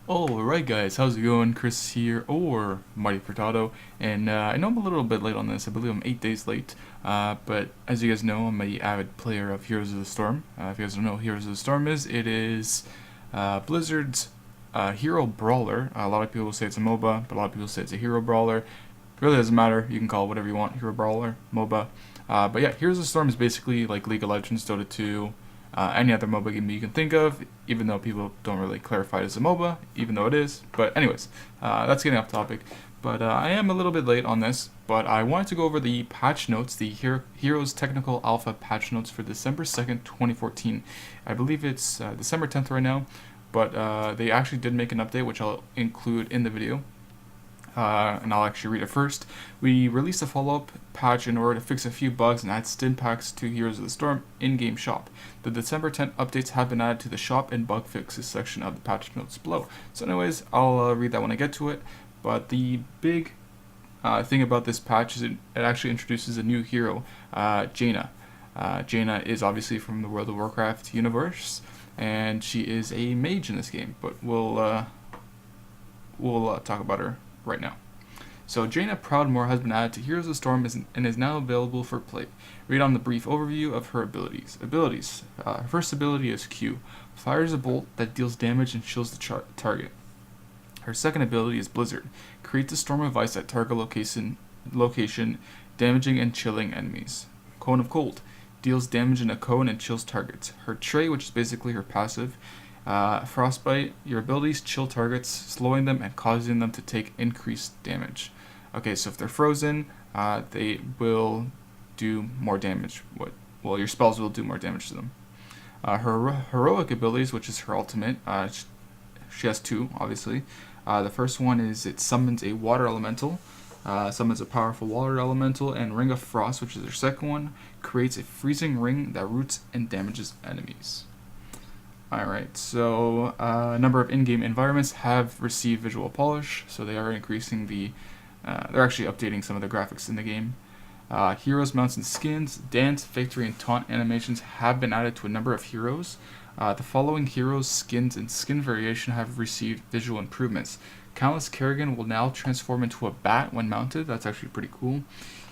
Alright guys, how's it going? Chris here, or MightyFurtado, and I know I'm a little bit late on this. I believe I'm 8 days late, but as you guys know, I'm an avid player of Heroes of the Storm. If you guys don't know what Heroes of the Storm is, it is Blizzard's hero brawler. A lot of people say it's a MOBA, but a lot of people say it's a hero brawler. It really doesn't matter, you can call it whatever you want, hero brawler, MOBA. But yeah, Heroes of the Storm is basically like League of Legends, Dota 2, any other MOBA game you can think of, even though people don't really clarify it as a MOBA, even though it is. But anyways, that's getting off topic. But I am a little bit late on this, but I wanted to go over the patch notes, the Heroes Technical Alpha patch notes for December 2nd, 2014. I believe it's December 10th right now, but they actually did make an update, which I'll include in the video. And I'll actually read it first. We released a follow-up patch in order to fix a few bugs and add stim packs to Heroes of the Storm in-game shop. The December 10th updates have been added to the shop and bug fixes section of the patch notes below. So anyways, I'll read that when I get to it. But the big thing about this patch is it actually introduces a new hero, Jaina. Jaina is obviously from the World of Warcraft universe, and she is a mage in this game, but we'll talk about her right now. So Jaina Proudmoore has been added to Heroes of the Storm and is now available for play. Read on the brief overview of her abilities. Her first ability is Q. Fires a bolt that deals damage and chills the target. Her second ability is Blizzard. Creates a storm of ice at target location, damaging and chilling enemies. Cone of Cold. Deals damage in a cone and chills targets. Her trait, which is basically her passive, Frostbite. Your abilities chill targets, slowing them and causing them to take increased damage. Okay, so if they're frozen, they will do more damage. Well, your spells will do more damage to them. Her heroic abilities, which is her ultimate, she has two, obviously. The first one is it summons a water elemental, summons a powerful water elemental, and Ring of Frost, which is her second one, creates a freezing ring that roots and damages enemies. Alright, so a number of in-game environments have received visual polish, so they are increasing they're actually updating some of the graphics in the game. Heroes, mounts, and skins, dance, victory, and taunt animations have been added to a number of heroes. The following heroes, skins, and skin variation have received visual improvements. Countless Kerrigan will now transform into a bat when mounted. That's actually pretty cool.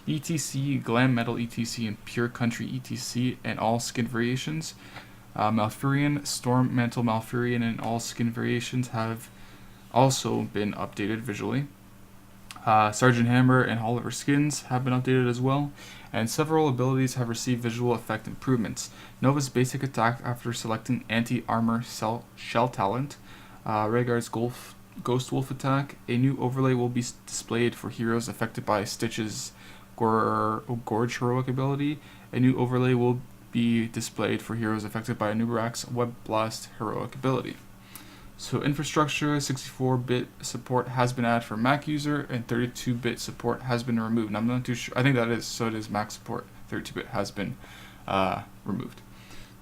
ETC, Glam Metal ETC, and Pure Country ETC, and all skin variations. Malfurion, Storm Mantle Malfurion, and all skin variations have also been updated visually. Sergeant Hammer and all of her skins have been updated as well, and several abilities have received visual effect improvements. Nova's basic attack after selecting anti-armor shell talent, Rhaegar's Ghost Wolf attack. A new overlay will be displayed for heroes affected by Stitch's Gorge heroic ability. A new overlay will be displayed for heroes affected by Anubarak's Web Blast heroic ability. So infrastructure, 64-bit support has been added for Mac user, and 32-bit support has been removed. And I'm not too sure. I think that is, so it is Mac support. 32-bit has been removed.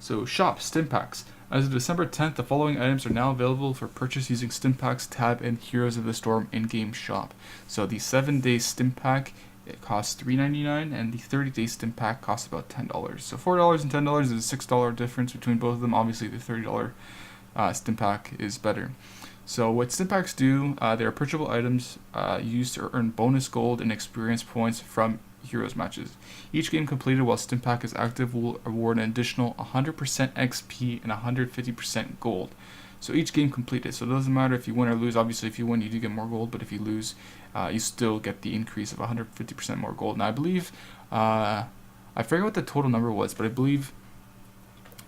So shop, stim packs. As of December 10th, the following items are now available for purchase using stim packs tab in Heroes of the Storm in-game shop. So the 7-day stim pack, it costs $3.99, and the 30-day stim pack costs about $10. So $4 and $10 is a $6 difference between both of them. Obviously, the $30 stim pack is better. So what stim packs do, they are purchasable items used to earn bonus gold and experience points from Heroes matches. Each game completed while stim pack is active will award an additional 100% XP and 150% gold. So each game completed. So it doesn't matter if you win or lose. Obviously, if you win, you do get more gold, but if you lose, you still get the increase of 150% more gold. And I believe, I forget what the total number was, but I believe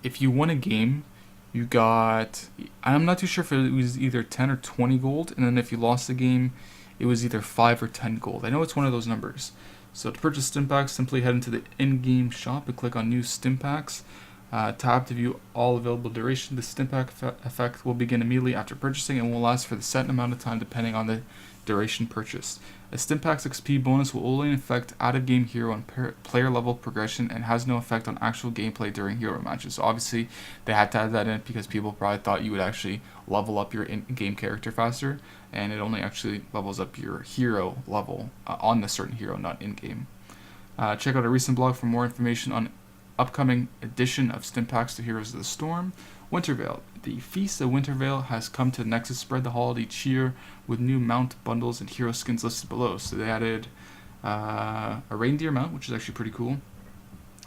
if you won a game, you got, I'm not too sure if it was either 10 or 20 gold, and then if you lost the game, it was either 5 or 10 gold. I know it's one of those numbers. So to purchase stim packs, simply head into the in-game shop and click on New Stim Packs. Tab to view all available duration. The stim pack effect will begin immediately after purchasing and will last for the set amount of time depending on the duration purchased. A stim pack's XP bonus will only affect out-of-game hero and player level progression and has no effect on actual gameplay during hero matches. So obviously they had to add that in because people probably thought you would actually level up your in-game character faster, and it only actually levels up your hero level on the certain hero, not in-game. Check out a recent blog for more information on upcoming edition of stim packs to Heroes of the Storm. Wintervale. The Feast of Wintervale has come to Nexus spread the holiday cheer with new mount bundles and hero skins listed below. So they added a reindeer mount, which is actually pretty cool.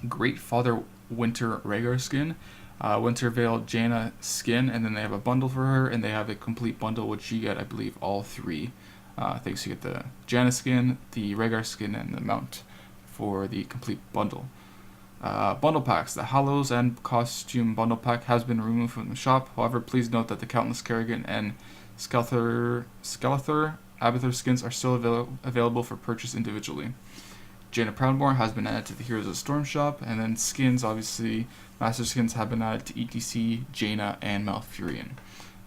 Great Father Winter Rhaegar skin. Wintervale Jaina skin, and then they have a bundle for her, and they have a complete bundle, which you get, I believe, all three things. You get the Jaina skin, the Rhaegar skin, and the mount for the complete bundle. Bundle packs. The Hallows and Costume bundle pack has been removed from the shop. However, please note that the Countless Kerrigan and Skeletor Abathur skins are still available for purchase individually. Jaina Proudmoore has been added to the Heroes of the Storm shop, and then skins, obviously, Master skins have been added to ETC, Jaina, and Malfurion.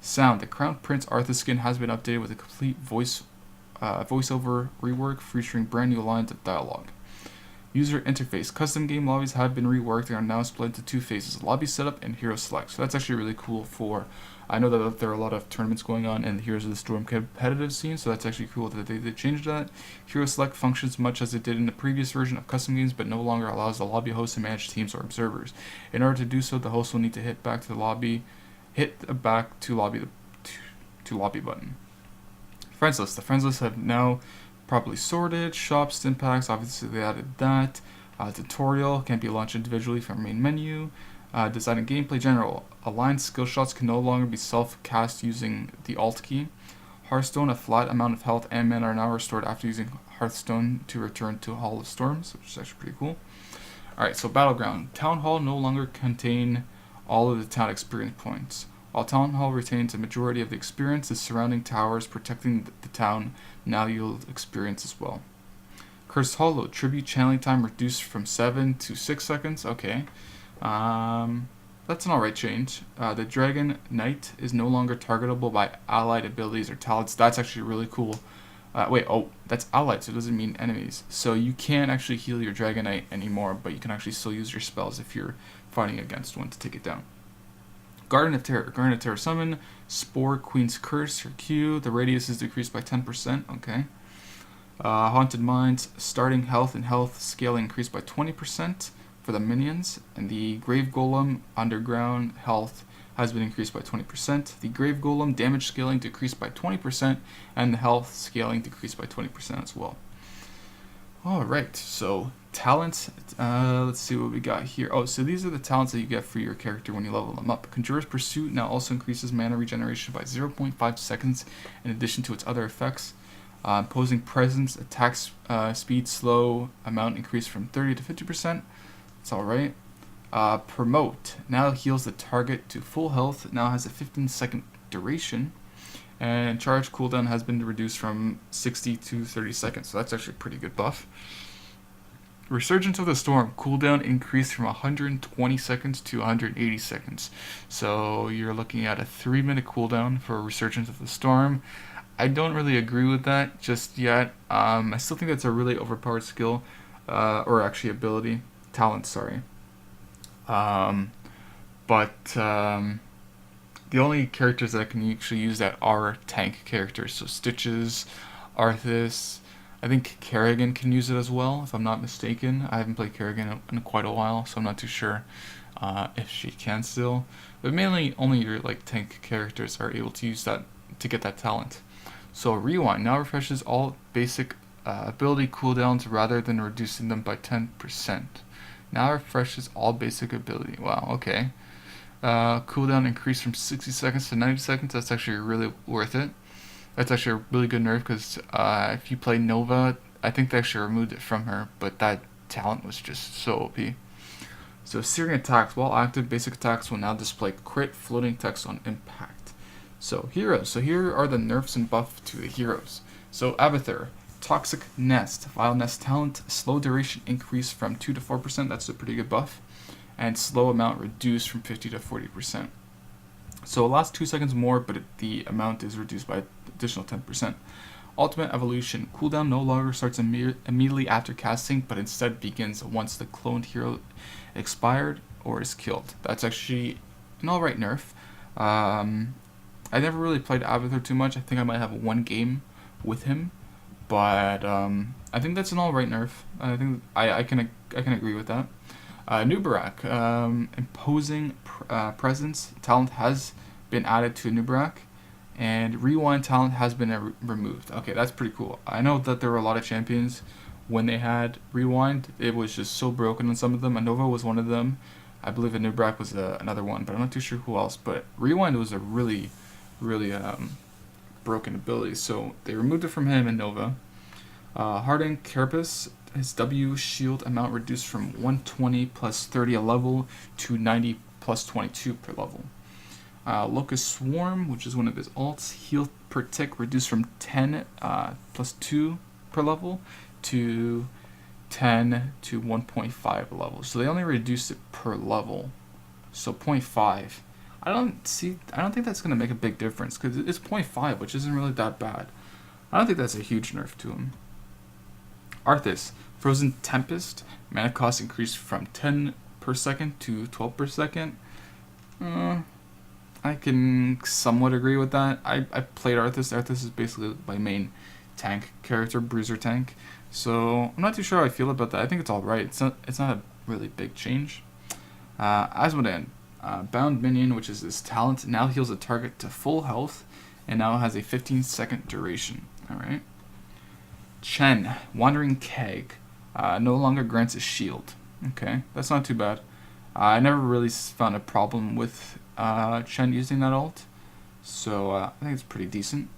Sound. The Crown Prince Arthur skin has been updated with a complete voiceover rework featuring brand new lines of dialogue. User interface. Custom game lobbies have been reworked and are now split into two phases, lobby setup and hero select. So that's actually really cool for, I know that there are a lot of tournaments going on in the Heroes of the Storm competitive scene, so that's actually cool that they changed that. Hero select functions much as it did in the previous version of custom games, but no longer allows the lobby host to manage teams or observers. In order to do so, the host will need to hit the lobby button. Friends list. The friends list have now properly sorted. Shop, stim packs, obviously they added that. Tutorial can be launched individually from main menu. Design and gameplay general. Aligned skill shots can no longer be self-cast using the Alt key. Hearthstone, a flat amount of health and mana are now restored after using Hearthstone to return to Hall of Storms, which is actually pretty cool. Alright, so Battleground. Town Hall no longer contain all of the town experience points. While Town Hall retains a majority of the experience, the surrounding towers protecting the town now yield experience as well. Cursed Hollow. Tribute channeling time reduced from 7 to 6 seconds. Okay. That's an alright change. The Dragon Knight is no longer targetable by allied abilities or talents. That's actually really cool. That's allied, so it doesn't mean enemies. So you can't actually heal your Dragon Knight anymore, but you can actually still use your spells if you're fighting against one to take it down. Garden of Terror summon. Spore Queen's Curse, or Q. The radius is decreased by 10%. Okay. Haunted Mines. Starting health and health scaling increased by 20% for the minions. And the Grave Golem underground health has been increased by 20%. The Grave Golem damage scaling decreased by 20%. And the health scaling decreased by 20% as well. Alright, so talents, let's see what we got here. Oh, so these are the talents that you get for your character when you level them up. Conjurer's Pursuit now also increases mana regeneration by 0.5 seconds in addition to its other effects. Imposing Presence, attack speed slow amount increased from 30 to 50%. It's alright. Promote now heals the target to full health, now has a 15-second duration. And charge cooldown has been reduced from 60 to 30 seconds, so that's actually a pretty good buff. Resurgence of the Storm, cooldown increased from 120 seconds to 180 seconds. So you're looking at a 3-minute cooldown for Resurgence of the Storm. I don't really agree with that just yet. I still think that's a really overpowered skill, or actually ability, talent, sorry. The only characters that can actually use that are tank characters. So Stitches, Arthas, I think Kerrigan can use it as well, if I'm not mistaken. I haven't played Kerrigan in quite a while, so I'm not too sure if she can still. But mainly only your tank characters are able to use that to get that talent. So Rewind now refreshes all basic ability cooldowns rather than reducing them by 10%. Now refreshes all basic ability. Wow, okay. Cooldown increased from 60 seconds to 90 seconds. That's actually really worth it. That's actually a really good nerf because if you play Nova, I think they actually removed it from her, but that talent was just so OP. So Searing attacks, while active, basic attacks will now display crit floating text on impact. So heroes. So here are the nerfs and buff to the heroes. So Abathur, Toxic Nest, Vile Nest talent, slow duration increased from 2 to 4%. That's a pretty good buff. And slow amount reduced from 50 to 40%. So it lasts 2 seconds more, but the amount is reduced by additional 10%. Ultimate Evolution. Cooldown no longer starts immediately after casting, but instead begins once the cloned hero expired or is killed. That's actually an alright nerf. I never really played Abathur too much. I think I might have one game with him, but I think that's an alright nerf. I think I can agree with that. Nubarak, imposing presence talent has been added to Nubarak, and rewind talent has been removed. Okay, that's pretty cool. I know that there were a lot of champions when they had rewind. It was just so broken on some of them. Anova was one of them. I believe Nubarak was another one, but I'm not too sure who else. But rewind was a really, really broken ability, so they removed it from him and Nova. Harden Carapace, his W shield amount reduced from 120 plus 30 a level to 90 plus 22 per level. Locust Swarm, which is one of his alts, heal per tick reduced from 10 plus 2 per level to 10 to 1.5 level. So they only reduced it per level. So 0.5. I don't think that's going to make a big difference because it's 0.5, which isn't really that bad. I don't think that's a huge nerf to him. Arthas, Frozen Tempest, mana cost increased from 10 per second to 12 per second. I can somewhat agree with that. I played Arthas. Arthas is basically my main tank character, bruiser tank. So I'm not too sure how I feel about that. I think it's alright. It's not a really big change. Asmodan, Bound Minion, which is this talent, now heals a target to full health and now has a 15-second duration. Alright. Chen, Wandering Keg, no longer grants a shield. Okay, that's not too bad. I never really found a problem with Chen using that ult, so I think it's pretty decent.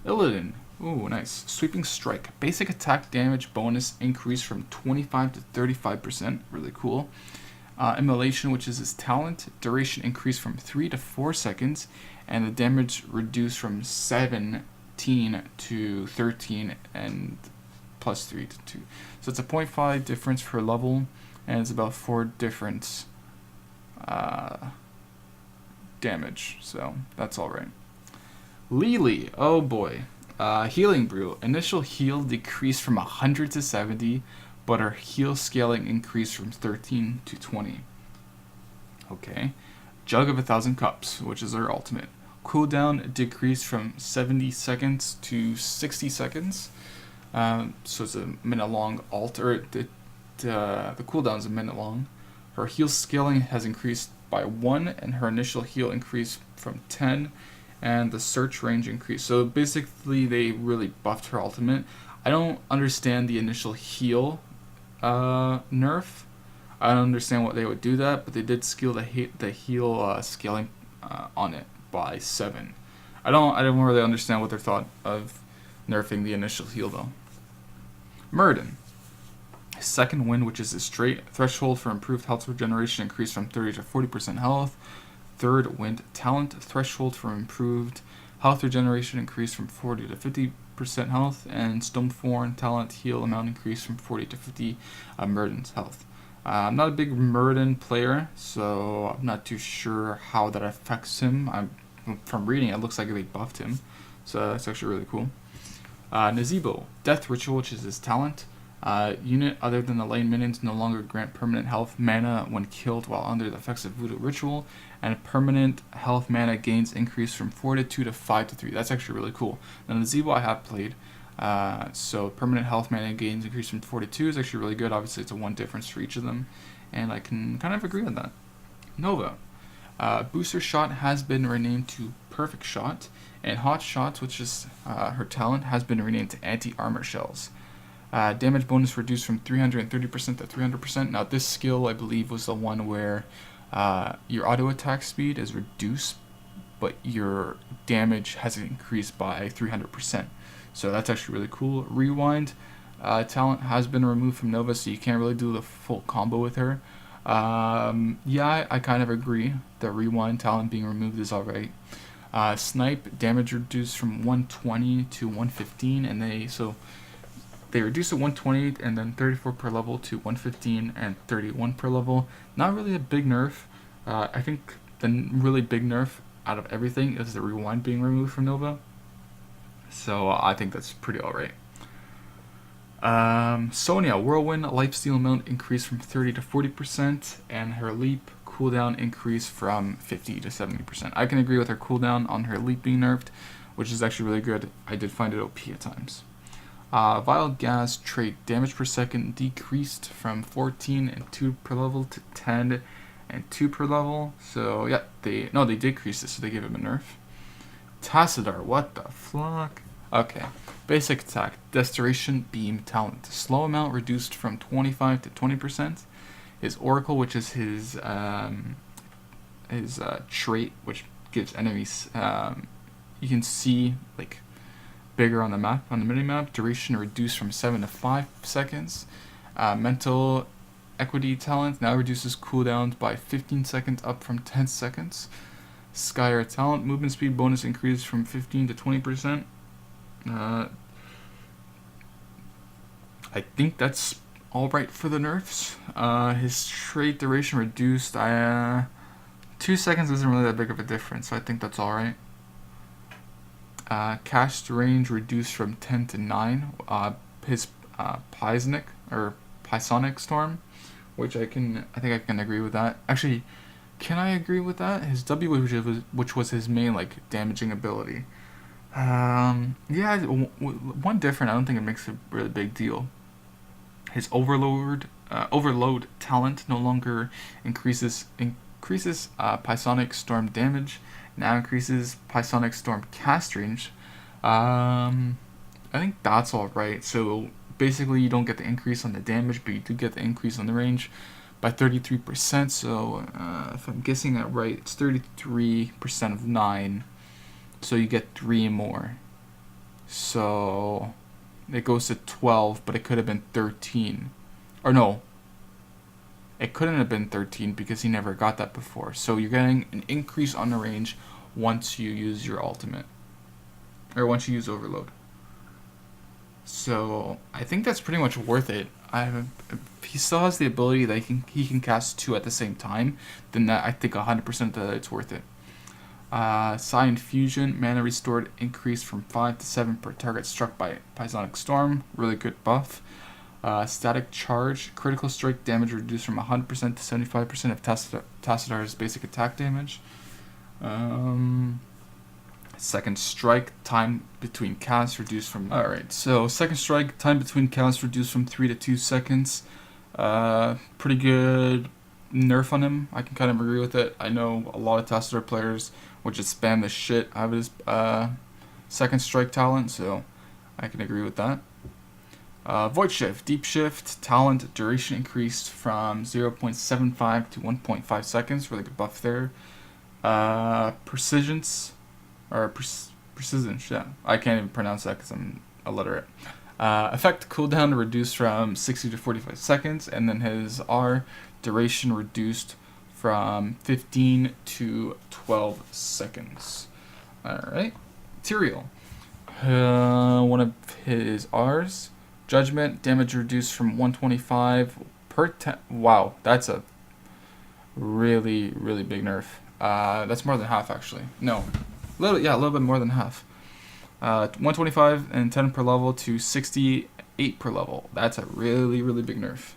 Illidan, ooh, nice. Sweeping Strike, basic attack damage bonus increased from 25 to 35%, really cool. Immolation, which is his talent, duration increased from 3 to 4 seconds, and the damage reduced from 17 to 13 and plus 3 to 2. So it's a 0.5 difference per level, and it's about 4 different damage, so that's alright. Lily, oh boy. Healing Brew, initial heal decreased from 100 to 70, but her heal scaling increased from 13 to 20. Okay. Jug of 1,000 Cups, which is her ultimate. Cooldown decreased from 70 seconds to 60 seconds. So it's a minute long ult, or the cooldown is a minute long. Her heal scaling has increased by 1, and her initial heal increased from 10, and the search range increased. So basically, they really buffed her ultimate. I don't understand the initial heal nerf. I don't understand what they would do that, but they did scale the heal scaling on it by 7. I don't really understand what their thought of nerfing the initial heal though. Muradin. Second Wind, which is a straight threshold for improved health regeneration, increased from 30 to 40% health. Third Wind talent threshold for improved health regeneration increased from 40 to 50% health, and Stoneforn talent heal amount increased from 40 to 50 Muradin's health. I'm not a big Muradin player, so I'm not too sure how that affects him. From reading, it looks like they buffed him, so that's actually really cool. Nazeebo, Death Ritual, which is his talent. Unit other than the lane minions no longer grant permanent health mana when killed while under the effects of Voodoo Ritual, and permanent health mana gains increase from 4 to 2 to 5 to 3. That's actually really cool. Now Nazeebo I have played, so permanent health mana gains increase from 4 to 2 is actually really good. Obviously it's a 1 difference for each of them, and I can kind of agree with that. Nova. Booster Shot has been renamed to Perfect Shot, and Hot Shots, which is her talent, has been renamed to Anti-Armor Shells. Damage bonus reduced from 330% to 300%. Now this skill, I believe, was the one where your auto attack speed is reduced, but your damage has increased by 300%. So that's actually really cool. Rewind talent has been removed from Nova, so you can't really do the full combo with her. Yeah, I kind of agree. The Rewind talent being removed is alright. Snipe, damage reduced from 120 to 115, and they reduced to 120 and then 34 per level to 115 and 31 per level. Not really a big nerf. I think the really big nerf out of everything is the Rewind being removed from Nova. So I think that's pretty alright. Sonya, Whirlwind, lifesteal amount increased from 30 to 40%, and her leap cooldown increased from 50 to 70%. I can agree with her cooldown on her leap being nerfed, which is actually really good. I did find it OP at times. Vial gas trait damage per second decreased from 14 and 2 per level to 10 and 2 per level. So yeah, they decreased it, so they gave him a nerf. Tassadar, what the fuck? Okay. Basic attack, Desperation Beam Talent. Slow amount reduced from 25 to 20%. His Oracle, which is his trait, which gives enemies, you can see like bigger on the map, on the mini-map. Duration reduced from 7 to 5 seconds. Mental Equity Talent now reduces cooldowns by 15 seconds up from 10 seconds. Skyer Talent, movement speed bonus increased from 15 to 20%. I think that's alright for the nerfs. His trait duration reduced. 2 seconds isn't really that big of a difference, so I think that's alright. Cast range reduced from 10 to 9. His Pisonic Storm, which I think I can agree with that. Actually, can I agree with that? His W, which was his main like damaging ability. Yeah, one different. I don't think it makes a really big deal. His Overload talent no longer increases Pisonic Storm damage. Now increases Pisonic Storm cast range. I think that's all right. So basically, you don't get the increase on the damage, but you do get the increase on the range by 33%. So if I'm guessing that right, it's 33% of 9. So you get 3 more. So it goes to 12, but it could have been 13. Or no, it couldn't have been 13 because he never got that before. So you're getting an increase on the range once you use your ultimate. Or once you use Overload. So I think that's pretty much worth it. If he still has the ability that he can cast 2 at the same time, then I think 100% that it's worth it. Psi Infusion, mana restored increased from 5 to 7 per target struck by Pisonic Storm. Really good buff. Static Charge, critical strike damage reduced from 100% to 75% of Tassadar's basic attack damage. Second Strike, time between casts reduced from... Alright, so Second Strike, time between casts reduced from 3 to 2 seconds. Pretty good nerf on him. I can kind of agree with it. I know a lot of Tassadar players would just spam the shit out of his Second Strike talent, so I can agree with that. Void Shift, Deep Shift, talent duration increased from 0.75 to 1.5 seconds. Really good buff there. Precision, yeah. I can't even pronounce that because I'm illiterate. Effect cooldown reduced from 60 to 45 seconds, and then his R duration reduced from 15 to 12 seconds. Alright. Tyrael. One of his R's. Judgment, damage reduced from 125 per 10. Wow, that's a really, really big nerf. That's more than half, actually. No, a little bit more than half. 125 and 10 per level to 68 per level. That's a really, really big nerf.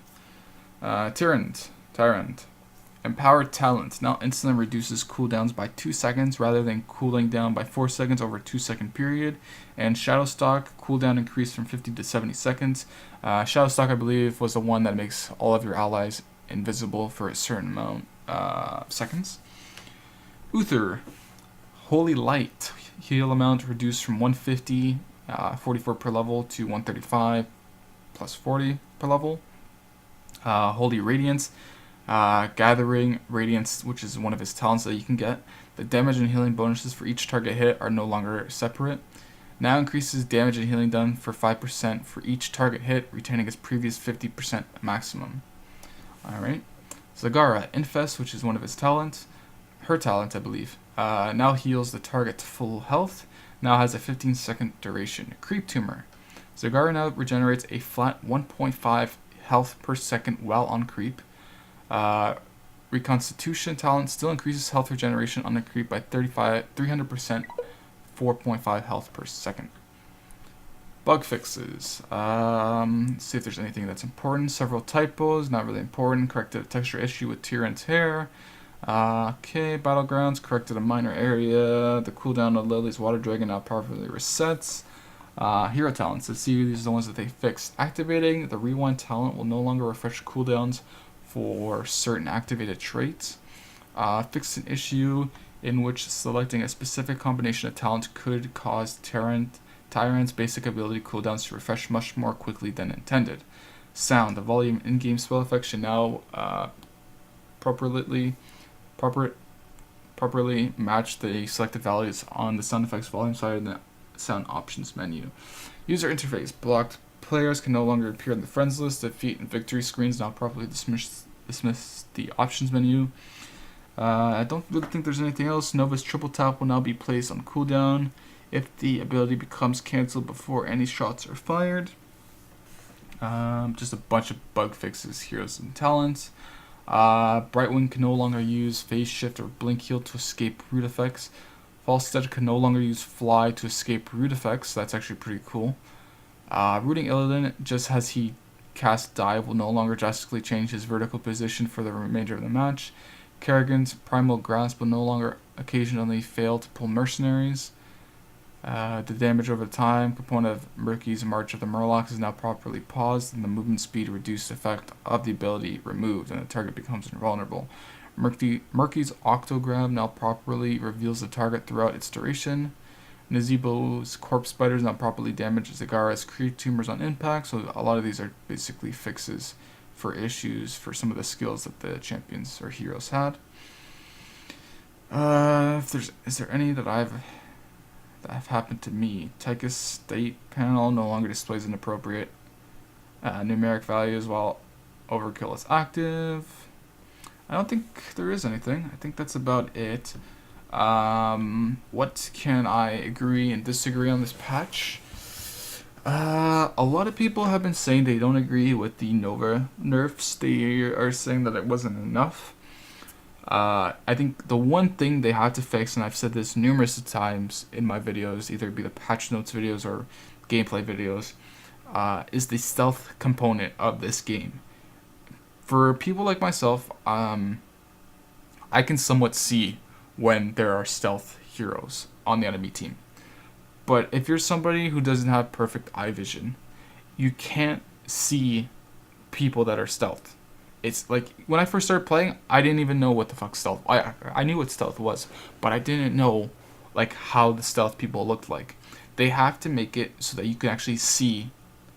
Tyrant. Empowered Talent now instantly reduces cooldowns by 2 seconds rather than cooling down by 4 seconds over a 2-second period. And Shadowstalk, cooldown increased from 50 to 70 seconds. Shadowstalk, I believe, was the one that makes all of your allies invisible for a certain amount of seconds. Uther, Holy Light, heal amount reduced from 150, 44 per level to 135 plus 40 per level. Holy Radiance, Gathering Radiance, which is one of his talents that you can get. The damage and healing bonuses for each target hit are no longer separate. Now increases damage and healing done for 5% for each target hit, retaining its previous 50% maximum. Alright. Zagara, Infest, which is one of his talents. Her talent, I believe. Now heals the target to full health. Now has a 15-second duration. Creep Tumor. Zagara now regenerates a flat 1.5 health per second while on creep. Reconstitution talent still increases health regeneration on the creep by 300%, 4.5 health per second. Bug fixes. See if there's anything that's important. Several typos, not really important. Corrected a texture issue with Tyrant's hair. Okay, Battlegrounds corrected a minor area. The cooldown of Lily's Water Dragon now powerfully resets. Hero talents. Let's see these are the ones that they fixed. Activating the rewind talent will no longer refresh cooldowns for certain activated traits. Fixed an issue in which selecting a specific combination of talents could cause Tyrant's basic ability cooldowns to refresh much more quickly than intended. Sound. The volume in-game spell effects should now properly match the selected values on the sound effects volume side of the sound options menu. User interface. Blocked players can no longer appear in the friends list. Defeat and victory screens now properly dismiss the options menu. I don't really think there's anything else. Nova's triple tap will now be placed on cooldown if the ability becomes cancelled before any shots are fired. Just a bunch of bug fixes, heroes, and talents. Brightwing can no longer use phase shift or blink heal to escape root effects. Falstead can no longer use fly to escape root effects. That's actually pretty cool. Rooting Illidan, just as he cast dive, will no longer drastically change his vertical position for the remainder of the match. Kerrigan's primal grasp will no longer occasionally fail to pull mercenaries. The damage over time component of Murky's March of the Murlocs is now properly paused, and the movement speed reduced effect of the ability removed, and the target becomes invulnerable. Murky's Octograb now properly reveals the target throughout its duration. Nazeebo's Corpse Spiders now properly damage Zagara's creep tumors on impact, so a lot of these are basically fixes for issues for some of the skills that the champions or heroes had. Is there any that have happened to me? Tychus state panel no longer displays inappropriate numeric values while overkill is active. I don't think there is anything. I think that's about it. What can I agree and disagree on this patch? A lot of people have been saying they don't agree with the Nova nerfs. They are saying that it wasn't enough. I think the one thing they had to fix, and I've said this numerous times in my videos, either be the patch notes videos or gameplay videos, is the stealth component of this game. For people like myself, I can somewhat see when there are stealth heroes on the enemy team. But if you're somebody who doesn't have perfect eye vision, you can't see people that are stealth. It's like, when I first started playing, I didn't even know what the fuck stealth... I knew what stealth was, but I didn't know like how the stealth people looked like. They have to make it so that you can actually see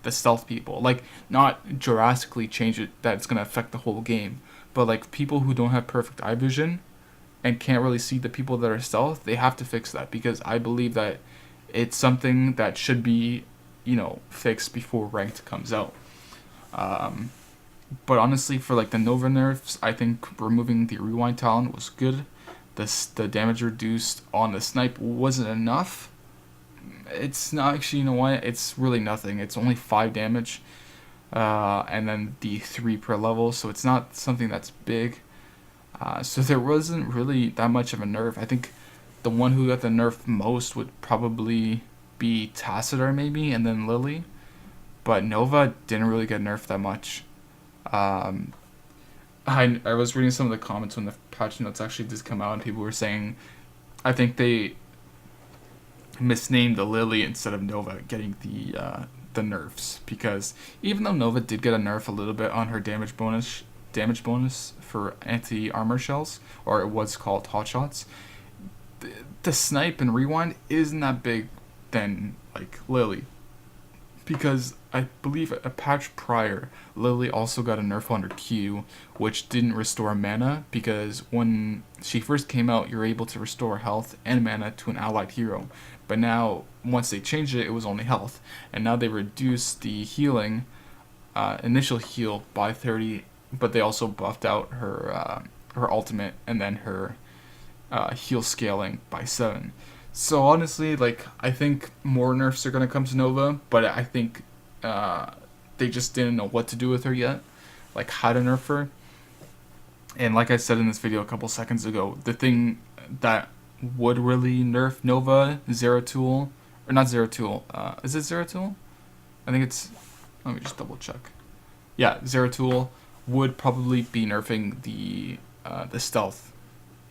the stealth people. Like, not drastically change it that it's going to affect the whole game, but like people who don't have perfect eye vision and can't really see the people that are stealth, they have to fix that, because I believe that it's something that should be, fixed before ranked comes out. But honestly, for like the Nova nerfs, I think removing the rewind talent was good. The damage reduced on the snipe wasn't enough. It's not actually, it's really nothing. It's only 5 damage, and then the 3 per level, so it's not something that's big. So there wasn't really that much of a nerf. I think the one who got the nerf most would probably be Tassadar maybe, and then Lily. But Nova didn't really get nerfed that much. I was reading some of the comments when the patch notes actually did come out, and people were saying, I think they misnamed the Lily instead of Nova getting the nerfs, because even though Nova did get a nerf a little bit on her damage bonus for anti-armor shells, or it was called hot shots, the snipe and rewind isn't that big than like Lily, because I believe a patch prior, Lily also got a nerf on her Q, which didn't restore mana, because when she first came out, you're able to restore health and mana to an allied hero. But now, once they changed it, it was only health. And now they reduced the healing, initial heal by 30, but they also buffed out her ultimate, and then her heal scaling by 7. So honestly, like, I think more nerfs are going to come to Nova, but I think they just didn't know what to do with her yet, like how to nerf her. And like I said in this video a couple seconds ago, the thing that would really nerf Nova, Zeratul, or not Zeratul, is it Zeratul? I think it's, let me just double check. Yeah, Zeratul would probably be nerfing the stealth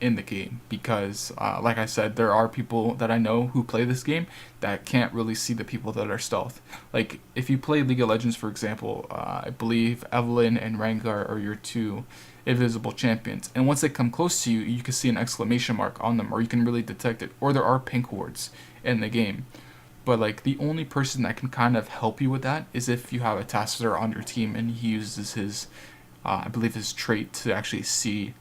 in the game, because like I said, there are people that I know who play this game that can't really see the people that are stealth. Like if you play League of Legends, for example, I believe Evelynn and Rengar are your two invisible champions, and once they come close to you, you can see an exclamation mark on them, or you can really detect it, or there are pink wards in the game. But like the only person that can kind of help you with that is if you have a Tassadar on your team and he uses his, I believe his trait to actually see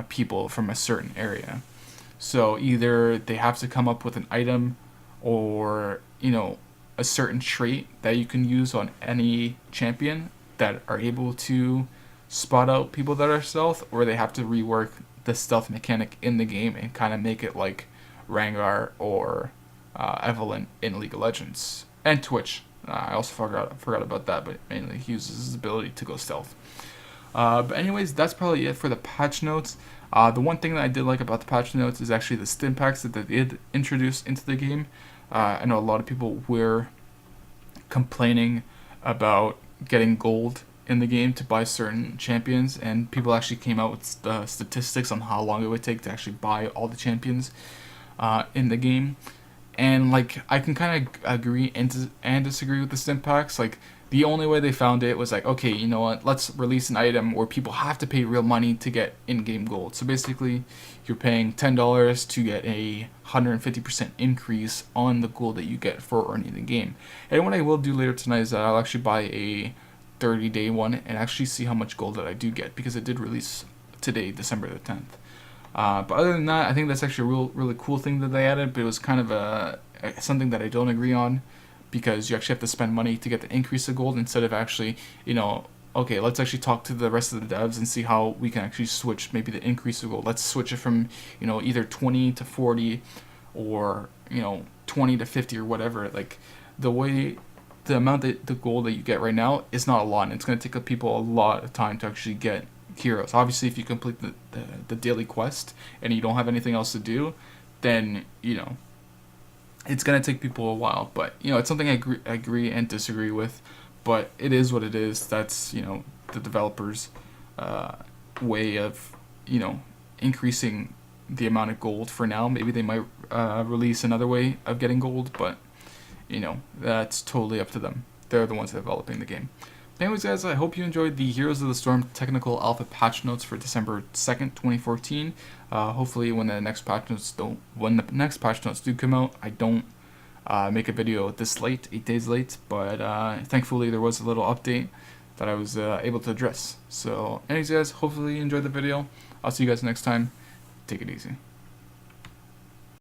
people from a certain area. So either they have to come up with an item, or a certain trait that you can use on any champion that are able to spot out people that are stealth, or they have to rework the stealth mechanic in the game and kind of make it like Rengar or Evelynn in League of Legends and Twitch. I also forgot about that, but mainly he uses his ability to go stealth. But anyways, that's probably it for the patch notes. The one thing that I did like about the patch notes is actually the stim packs that they did introduce into the game. I know a lot of people were complaining about getting gold in the game to buy certain champions, and people actually came out with statistics on how long it would take to actually buy all the champions in the game. And like I can kind of agree and disagree with the stim packs. Like the only way they found it was like, okay, you know what, let's release an item where people have to pay real money to get in-game gold. So basically you're paying $10 to get a 150% increase on the gold that you get for earning the game. And what I will do later tonight is that I'll actually buy a 30-day one and actually see how much gold that I do get, because it did release today, December the 10th. But other than that, I think that's actually a really cool thing that they added, but it was kind of something that I don't agree on, because you actually have to spend money to get the increase of gold instead of actually, okay, let's actually talk to the rest of the devs and see how we can actually switch maybe the increase of gold. Let's switch it from, either 20 to 40 or, 20 to 50 or whatever. Like the amount that the gold that you get right now is not a lot, and it's going to take people a lot of time to actually get heroes. Obviously, if you complete the daily quest and you don't have anything else to do, then it's gonna take people a while. But it's something I agree and disagree with, but it is what it is. That's the developers' way of increasing the amount of gold for now. Maybe they might release another way of getting gold, but that's totally up to them. They're the ones developing the game. Anyways, guys, I hope you enjoyed the Heroes of the Storm Technical Alpha patch notes for December 2nd, 2014. Hopefully, when the next patch notes do come out, I don't make a video this late, 8 days late. But thankfully, there was a little update that I was able to address. So, anyways, guys, hopefully you enjoyed the video. I'll see you guys next time. Take it easy.